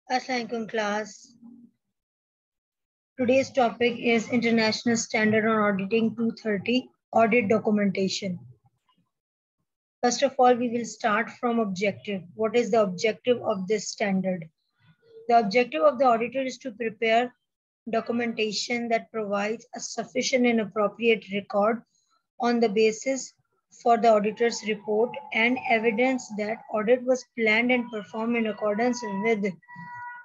Assalamualaikum class. Today's topic is International Standard on Auditing 230 Audit Documentation. First of all, we will start from objective. What is the objective of this standard? The objective of the auditor is to prepare documentation that provides a sufficient and appropriate record on the basis for the auditor's report and evidence that audit was planned and performed in accordance with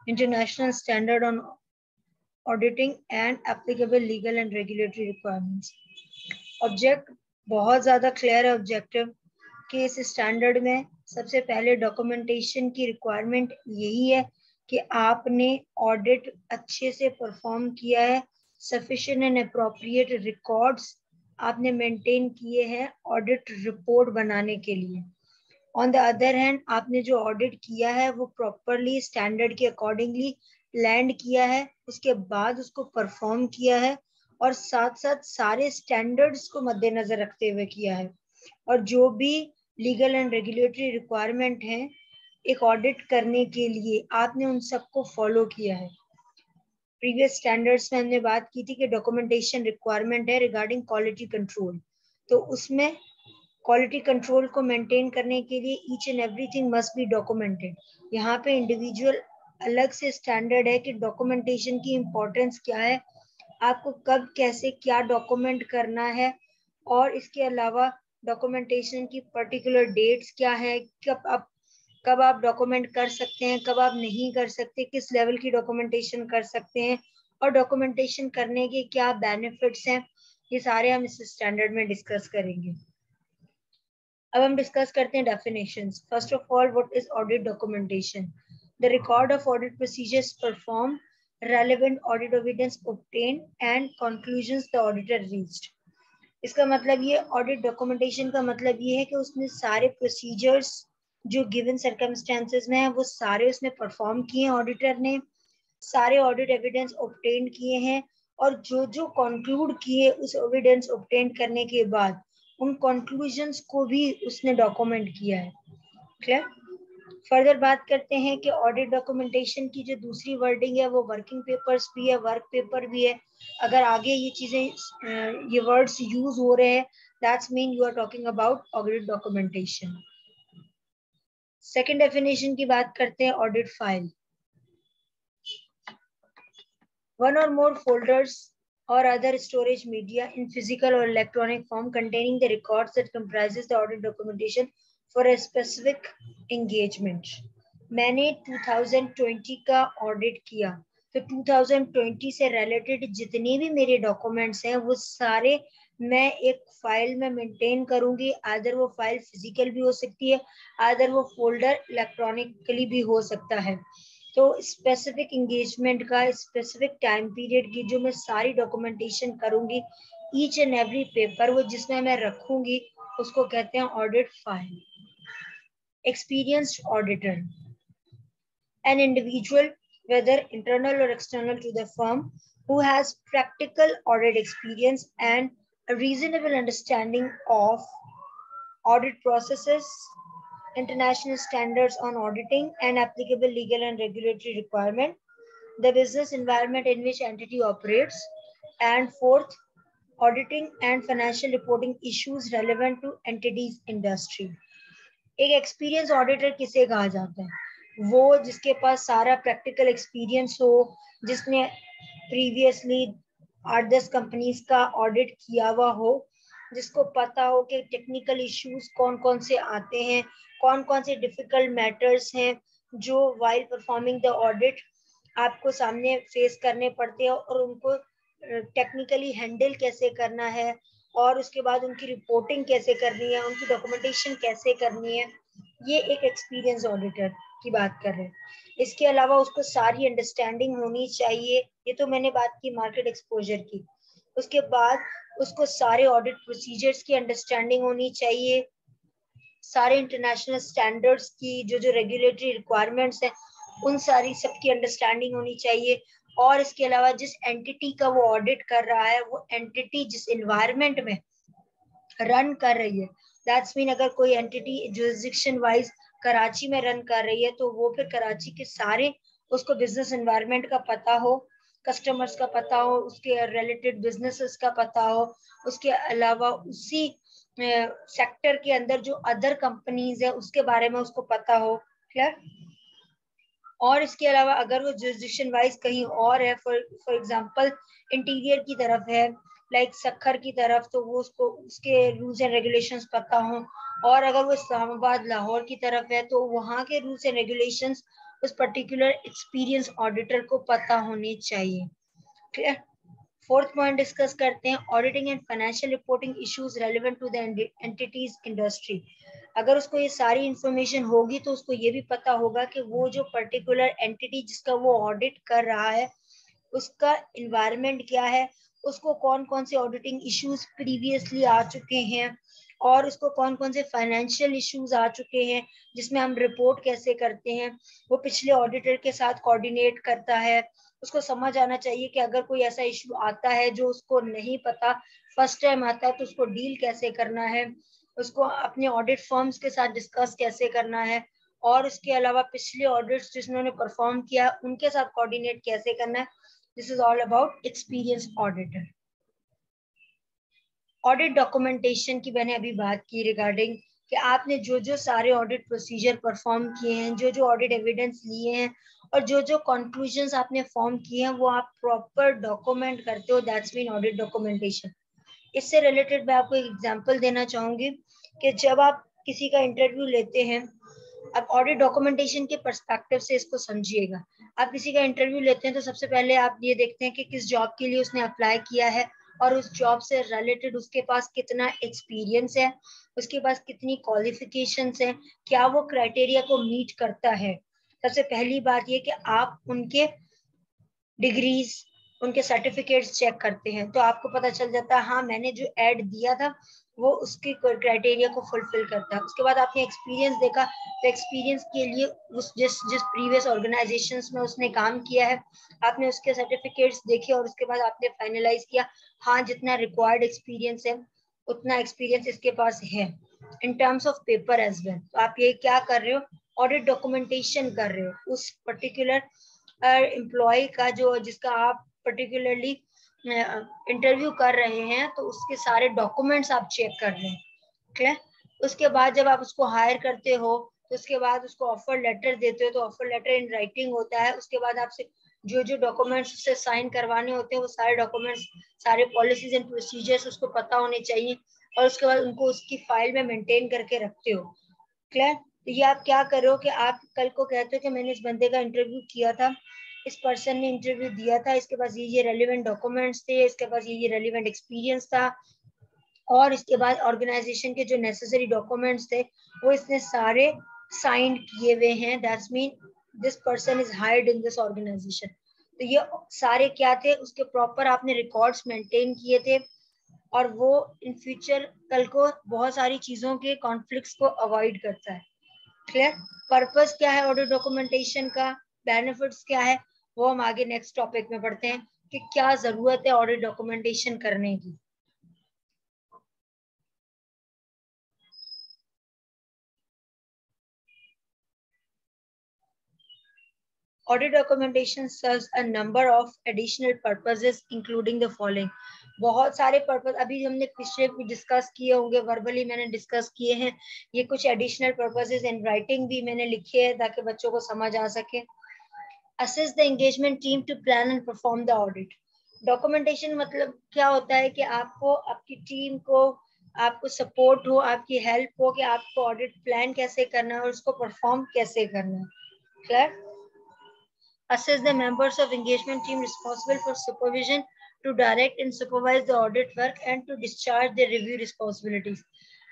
International Standard on Auditing and applicable legal and regulatory requirements. Object बहुत ज़्यादा clear है objective के इस standard में सबसे पहले documentation की requirement यही है कि आपने ऑडिट अच्छे से परफॉर्म किया है, सफिशिएंट एंड अप्रोप्रिएट रिकॉर्ड्स आपने मेंटेन किए हैं ऑडिट रिपोर्ट बनाने के लिए. ऑन द अदर हैंड आपने जो ऑडिट किया है वो प्रॉपरली स्टैंडर्ड के अकॉर्डिंगली लैंड किया है, उसके बाद उसको परफॉर्म किया है और साथ साथ सारे स्टैंडर्ड्स को मद्देनजर रखते हुए किया है और जो भी लीगल एंड रेगुलेटरी रिक्वायरमेंट हैं एक ऑडिट करने के लिए आपने उन सबको फॉलो किया है. प्रीवियस स्टैंडर्ड्स में हमने बात की थी कि डॉक्यूमेंटेशन रिक्वायरमेंट है रिगार्डिंग क्वालिटी कंट्रोल, तो उसमें क्वालिटी कंट्रोल को मेंटेन करने के लिए each and everything must be documented. यहाँ पे इंडिविजुअल अलग से स्टैंडर्ड है कि डॉक्यूमेंटेशन की इम्पोर्टेंस क्या है, आपको कब कैसे क्या डॉक्यूमेंट करना है और इसके अलावा डॉक्यूमेंटेशन की पर्टिकुलर डेट्स क्या है, कब आप डॉक्यूमेंट कर सकते हैं, कब आप नहीं कर सकते, किस लेवल की डॉक्यूमेंटेशन कर सकते हैं और डॉक्यूमेंटेशन करने के क्या बेनिफिट्स हैं, ये सारे हम इस स्टैंडर्ड में डिस्कस करेंगे. अब हम डिस्कस करते हैं definitions. First of all, what is audit documentation? The record of audit procedures perform, relevant audit evidence obtained and conclusions the auditor reached. इसका मतलब ये ऑडिट डॉक्यूमेंटेशन का मतलब ये है कि उसने सारे प्रोसीजर्स जो गिवन सर्कमस्टेंसेस में है वो सारे उसने परफॉर्म किए हैं, ऑडिटर ने सारे ऑडिट एविडेंस ऑब्टेन किए हैं और जो जो कंक्लूड किए उस एविडेंस ऑब्टेन करने के बाद उन कंक्लूजन्स को भी उसने डॉक्यूमेंट किया है. क्लियर? फर्दर बात करते हैं कि ऑडिट डॉक्यूमेंटेशन की जो दूसरी वर्डिंग है वो वर्किंग पेपर्स भी है, वर्क पेपर भी है. अगर आगे ये चीजें ये वर्ड्स यूज हो रहे हैं that's mean you are talking about audit documentation. Second definition की बात करते हैं, audit file. One or more folders or other storage media in physical or electronic form containing the records that comprises the audit documentation for a specific engagement. मैंने 2020 का audit किया तो 2020 से related जितने भी मेरे डॉक्यूमेंट्स हैं वो सारे मैं एक फाइल में मेंटेन करूंगी. आदर वो फाइल फिजिकल भी हो सकती है, आदर वो फोल्डर इलेक्ट्रॉनिकली भी हो सकता है. तो स्पेसिफिक एंगेजमेंट का स्पेसिफिक टाइम पीरियड की जो मैं सारी डॉक्यूमेंटेशन करूंगी, ईच एंड एवरी पेपर वो जिसमें मैं रखूंगी उसको कहते हैं audit file. Experienced auditor, an individual whether internal or external to the firm who has practical audit experience and a reasonable understanding of audit processes, international standards on auditing and applicable legal and regulatory requirement, the business environment in which entity operates, and fourth, auditing and financial reporting issues relevant to entities industry. एक experience auditor किसे कहा जाता है? वो जिसके पास सारा practical experience हो, जिसने प्रीवियसली 8-10 कंपनीज का ऑडिट किया हुआ हो, जिसको पता हो कि टेक्निकल इश्यूज कौन कौन से आते हैं, कौन कौन से डिफिकल्ट मैटर्स हैं जो वाइल परफॉर्मिंग द ऑडिट आपको सामने फेस करने पड़ते हैं और उनको टेक्निकली हैंडल कैसे करना है और उसके बाद उनकी रिपोर्टिंग कैसे करनी है, उनकी डॉक्यूमेंटेशन कैसे करनी है. ये एक एक्सपीरियंस ऑडिटर की बात कर रहे हैं. इसके अलावा उसको सारी अंडरस्टैंडिंग होनी चाहिए, ये तो मैंने बात की मार्केट एक्सपोजर की. उसके बाद उसको सारे ऑडिट प्रोसीजर्स की अंडरस्टैंडिंग होनी चाहिए, सारे इंटरनेशनल स्टैंडर्ड्स की जो रेगुलेटरी रिक्वायरमेंट्स हैं उन सारी सबकी अंडरस्टैंडिंग होनी चाहिए. और इसके अलावा जिस एंटिटी का वो ऑडिट कर रहा है वो एंटिटी जिस एनवायरनमेंट में रन कर रही है, दैट्स मीन अगर कोई एंटिटी जुरिसडिक्शन वाइज कराची में रन कर रही है तो वो फिर कराची के सारे उसको बिजनेस एनवायरनमेंट का पता हो, कस्टमर्स का पता हो, उसके रिलेटेड बिजनेसेस का पता हो, उसके अलावा उसी सेक्टर के अंदर जो अदर कंपनीज है उसके बारे में उसको पता हो। क्लियर? और इसके अलावा अगर वो जुरिसडिक्शन वाइज कहीं और है, फॉर एग्जांपल इंटीरियर की तरफ है, लाइक सक्खर की तरफ, तो वो उसको उसके रूल्स एंड रेगुलेशंस पता हो। और अगर वो इस्लामाबाद लाहौर की तरफ है तो वहाँ के रूल्स एंड रेगुलेशंस उस पर्टिकुलर एक्सपीरियंस ऑडिटर को पता होने चाहिए। क्लियर? फोर्थ पॉइंट डिस्कस करते हैं, auditing and financial reporting issues relevant to the entity's industry. अगर उसको ये सारी इंफॉर्मेशन होगी तो उसको ये भी पता होगा कि वो जो पर्टिकुलर एंटिटी जिसका वो ऑडिट कर रहा है उसका इन्वायरमेंट क्या है, उसको कौन कौन से ऑडिटिंग इश्यूज प्रीवियसली आ चुके हैं, और उसको कौन कौन से फाइनेंशियल इश्यूज आ चुके हैं जिसमें हम रिपोर्ट कैसे करते हैं, वो पिछले ऑडिटर के साथ कोऑर्डिनेट करता है। उसको समझ आना चाहिए कि अगर कोई ऐसा इशू आता है जो उसको नहीं पता, फर्स्ट टाइम आता है, तो उसको डील कैसे करना है, उसको अपने ऑडिट फर्म्स के साथ डिस्कस कैसे करना है, और उसके अलावा पिछले ऑडिट्स जिन्होंने परफॉर्म किया उनके साथ कोऑर्डिनेट कैसे करना है। This is all about experience auditor. Audit documentation की मैंने अभी बात की रिगार्डिंग कि आपने जो जो सारे ऑडिट प्रोसीजर परफॉर्म किए हैं, जो जो ऑडिट एविडेंस लिए हैं, और जो जो कंक्लूजन्स आपने फॉर्म किए हैं वो आप प्रॉपर डॉक्यूमेंट करते हो, दैट्स मीन ऑडिट डॉक्यूमेंटेशन। इससे रिलेटेड मैं आपको एक एग्जांपल देना चाहूंगी कि जब आप किसी का इंटरव्यू लेते हैं, अब ऑडिट डॉक्यूमेंटेशन के पर्सपेक्टिव से इसको समझिएगा। आप किसी का इंटरव्यू लेते हैं तो सबसे पहले आप ये देखते हैं कि किस जॉब के लिए उसने अप्लाई किया है और उस जॉब से रिलेटेड उसके पास कितना एक्सपीरियंस है, उसके पास कितनी क्वालिफिकेशंस है, क्या वो क्राइटेरिया को मीट करता है। सबसे पहली बात ये कि आप उनके डिग्रीज, उनके सर्टिफिकेट्स चेक करते हैं तो आपको पता चल जाता है हाँ मैंने जो एड दिया था वो उसके क्राइटेरिया को फुलफिल करता है। उसके बाद आपने एक्सपीरियंस देखा तो एक्सपीरियंस के लिए उस जिस जिस प्रीवियस ऑर्गेनाइजेशंस में उसने काम किया है आपने उसके सर्टिफिकेट्स देखे और उसके बाद आपने फाइनलाइज किया हाँ जितना रिक्वायर्ड एक्सपीरियंस है उतना एक्सपीरियंस इसके पास है in terms of paper as well. तो आप ये क्या कर रहे हो, ऑडिट डॉक्यूमेंटेशन कर रहे हो उस पर्टिकुलर एम्प्लॉय का जो जिसका आप पर्टिकुलरली इंटरव्यू कर रहे हैं, तो उसके सारे डॉक्यूमेंट्स आप चेक कर रहे हैं। क्लियर? उसके बाद जब आप उसको हायर करते हो तो उसके बाद उसको ऑफर लेटर देते हो तो ऑफर लेटर इन राइटिंग होता है। उसके बाद आपसे जो जो डॉक्यूमेंट्स उससे साइन करवाने होते हैं वो सारे डॉक्यूमेंट्स, सारे पॉलिसीज एंड प्रोसीजर्स उसको पता होने चाहिए और उसके बाद उनको उसकी फाइल में मेंटेन करके रखते हो। क्लियर? तो ये आप क्या कर रहे हो कि आप कल को कहते हो कि मैंने इस बंदे का इंटरव्यू किया था, इस पर्सन ने इंटरव्यू दिया था, इसके पास ये रेलिवेंट डॉक्यूमेंट्स थे, इसके पास ये रेलिवेंट एक्सपीरियंस था, और इसके बाद ऑर्गेनाइजेशन के जो नेसेसरी डॉक्यूमेंट्स थे वो इसने सारे साइन किए हुए हैं, that's mean this person is hired in this organisation. तो ये सारे क्या थे, उसके प्रॉपर आपने रिकॉर्ड्स मेंटेन किए थे और वो इन फ्यूचर कल को बहुत सारी चीजों के कॉन्फ्लिक्ट्स को अवॉइड करता है। क्लियर? पर्पस क्या है ऑडिट डॉक्यूमेंटेशन का, बेनिफिट्स क्या है, वो हम आगे नेक्स्ट टॉपिक में पढ़ते हैं कि क्या जरूरत है ऑडिट डॉक्यूमेंटेशन करने की। Audit documentation serves a number of additional purposes including the following। बहुत सारे पर्पस अभी हमने पिछले भी डिस्कस किए होंगे, वर्बली मैंने डिस्कस किए हैं, ये कुछ एडिशनल पर्पसेस इन राइटिंग भी मैंने लिखे हैं ताकि बच्चों को समझ आ सके। Assist the engagement team to plan and perform the audit। Documentation मतलब क्या होता है कि आपको आपकी टीम को आपको सपोर्ट हो, आपकी हेल्प हो कि आपको ऑडिट प्लान कैसे करना है और उसको परफॉर्म कैसे करना है। Clear? Assess the members of engagement team responsible for supervision to direct and supervise the audit work and to discharge their review responsibilities।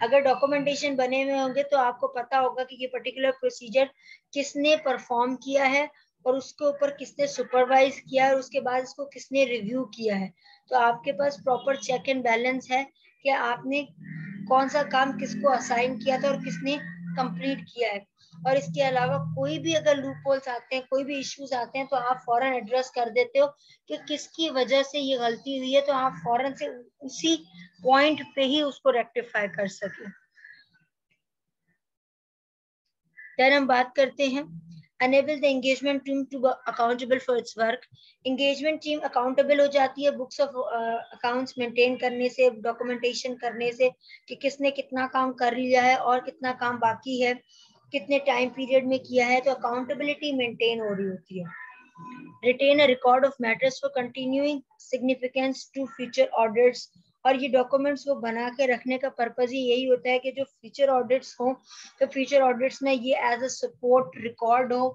अगर डॉक्यूमेंटेशन बने हुए होंगे तो आपको पता होगा कि ये पर्टिकुलर प्रोसीजर किसने परफॉर्म किया है और उसके ऊपर किसने सुपरवाइज किया है और उसके बाद इसको किसने रिव्यू किया है। तो आपके पास प्रॉपर चेक एंड बैलेंस है कि आपने कौन सा काम किसको असाइन किया था और किसने कंप्लीट किया है। और इसके अलावा कोई भी अगर लूप होल्स आते हैं, कोई भी इश्यूज आते हैं तो आप फौरन एड्रेस कर देते हो कि किसकी वजह से ये गलती हुई है, तो आप फौरन से उसी पॉइंट पे ही उसको रेक्टिफाई कर सके। फिर हम बात करते हैं enable the engagement team to be accountable for its work. Engagement team accountable हो जाती है books of accounts maintain करने से, documentation करने से कि किसने कितना काम कर लिया है और कितना काम बाकी है, कितने टाइम पीरियड में किया है, तो accountability maintain हो रही होती है. Retain a record of matters for continuing significance to future audits. और ये डॉक्यूमेंट्स वो बना के रखने का पर्पज ही यही होता है कि जो फ्यूचर ऑडिट्स हो तो फ्यूचर ऑडिट्स में ये एज अ सपोर्ट रिकॉर्ड हो.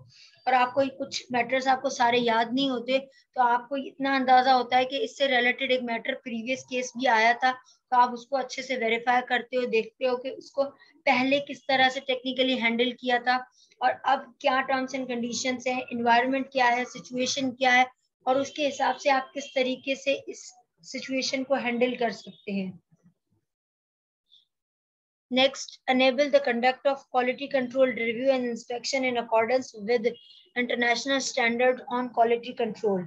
और आपको कुछ मैटर्स आपको सारे याद नहीं होते तो आपको इतना अंदाजा होता है कि इससे रिलेटेड एक मैटर प्रीवियस केस भी आया था, तो आप उसको अच्छे से वेरीफाई करते हो, देखते हो कि उसको पहले किस तरह से टेक्निकली हैंडल किया था और अब क्या टर्म्स एंड कंडीशंस है, एनवायरनमेंट क्या है, सिचुएशन क्या है, और उसके हिसाब से आप किस तरीके से इस सिचुएशन को हैंडल कर सकते हैं. Next, enable the conduct of quality control review and inspection in accordance with international standard on quality control.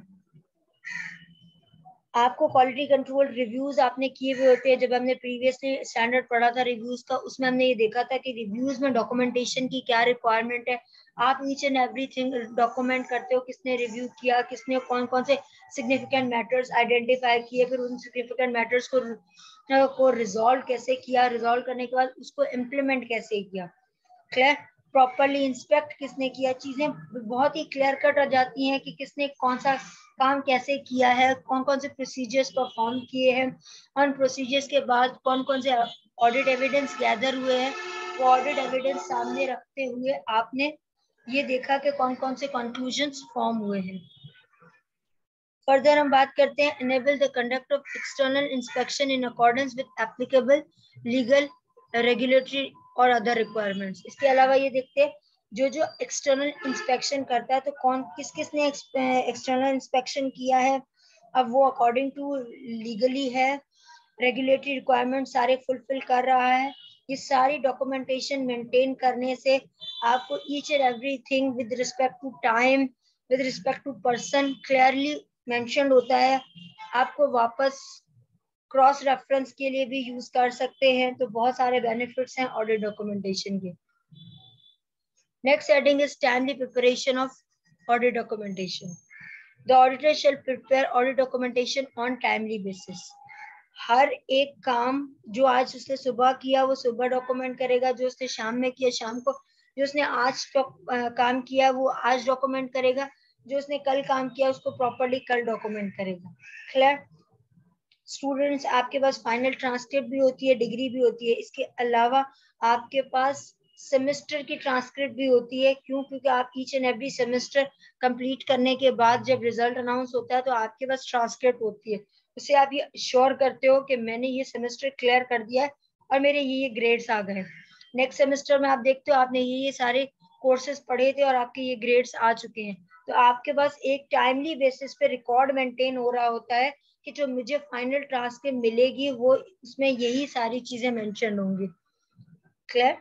आपको क्वालिटी कंट्रोल रिव्यूज आपने किए हुए होते हैं. जब हमने प्रीवियसली स्टैंडर्ड पढ़ा था रिव्यूज का, उसमें हमने ये देखा था कि रिव्यूज में डॉक्यूमेंटेशन की क्या रिक्वायरमेंट है. आप ईच एंड एवरीथिंग डॉक्यूमेंट करते हो, किसने रिव्यू किया, किसने कौन कौन से सिग्निफिकेंट मैटर्स आइडेंटिफाई किए, फिर उन सिग्निफिकेंट मैटर्स को रिजॉल्व कैसे किया, रिजॉल्व करने के बाद उसको इम्प्लीमेंट कैसे किया. क्लियर. प्रॉपरली इंस्पेक्ट किसने किया, चीजें बहुत ही क्लियर कट आ जाती हैं कि किसने कौन सा काम कैसे किया है, कौन कौन से प्रोसीजर्स परफॉर्म किए हैं, और प्रोसीजर्स के बाद कौन कौन से ऑडिट एविडेंस गैदर हुए हैं. वो ऑडिट एविडेंस सामने रखते हुए आपने ये देखा कि कौन कौन से कंक्लूजन्स फॉर्म हुए हैं. फर्दर हम बात करते हैं enable the conduct of external inspection in accordance with applicable legal, regulatory और अदर रिक्वायरमेंट्स. इसके अलावा ये देखते हैं जो जो एक्सटर्नल इंस्पेक्शन करता है तो कौन किस किसने एक्सटर्नल इंस्पेक्शन किया है, अब वो अकॉर्डिंग टू लीगली है, रेगुलेटरी रिक्वायरमेंट सारे फुलफिल कर रहा है. ये सारी डॉक्यूमेंटेशन मेंटेन करने से आपको each and everything with respect to time, with respect to person clearly mentioned होता है. आपको वापस क्रॉस रेफरेंस के लिए भी यूज कर सकते हैं. तो बहुत सारे बेनिफिट्स हैं ऑडिट डॉक्यूमेंटेशन के. Next heading is timely preparation of audit documentation. The auditor shall prepare audit documentation on timely basis. हर एक काम जो आज उसने सुबह किया वो सुबह डॉक्यूमेंट करेगा, जो उसने शाम में किया शाम को, जो उसने आज काम किया वो आज डॉक्यूमेंट करेगा, जो उसने कल काम किया उसको प्रॉपर्ली कल डॉक्यूमेंट करेगा. क्लियर. स्टूडेंट्स आपके पास फाइनल ट्रांसक्रिप्ट भी होती है, डिग्री भी होती है. इसके अलावा आपके पास सेमेस्टर की ट्रांसक्रिप्ट भी होती है. क्यों? क्योंकि आप each and every semester complete करने के बाद जब रिजल्ट अनाउंस होता है तो आपके पास ट्रांसक्रिप्ट होती है. उससे आप ये श्योर करते हो कि मैंने ये सेमेस्टर क्लियर कर दिया है और मेरे ये ग्रेड्स आ गए. नेक्स्ट सेमेस्टर में आप देखते हो आपने ये सारे कोर्सेज पढ़े थे और आपके ये ग्रेड्स आ चुके हैं. तो आपके पास एक टाइमली बेसिस पे रिकॉर्ड मेंटेन हो रहा होता है कि जो मुझे फाइनल ट्रांसक्रिप्ट मिलेगी वो उसमें यही सारी चीजें मेंशन होंगी. क्लियर.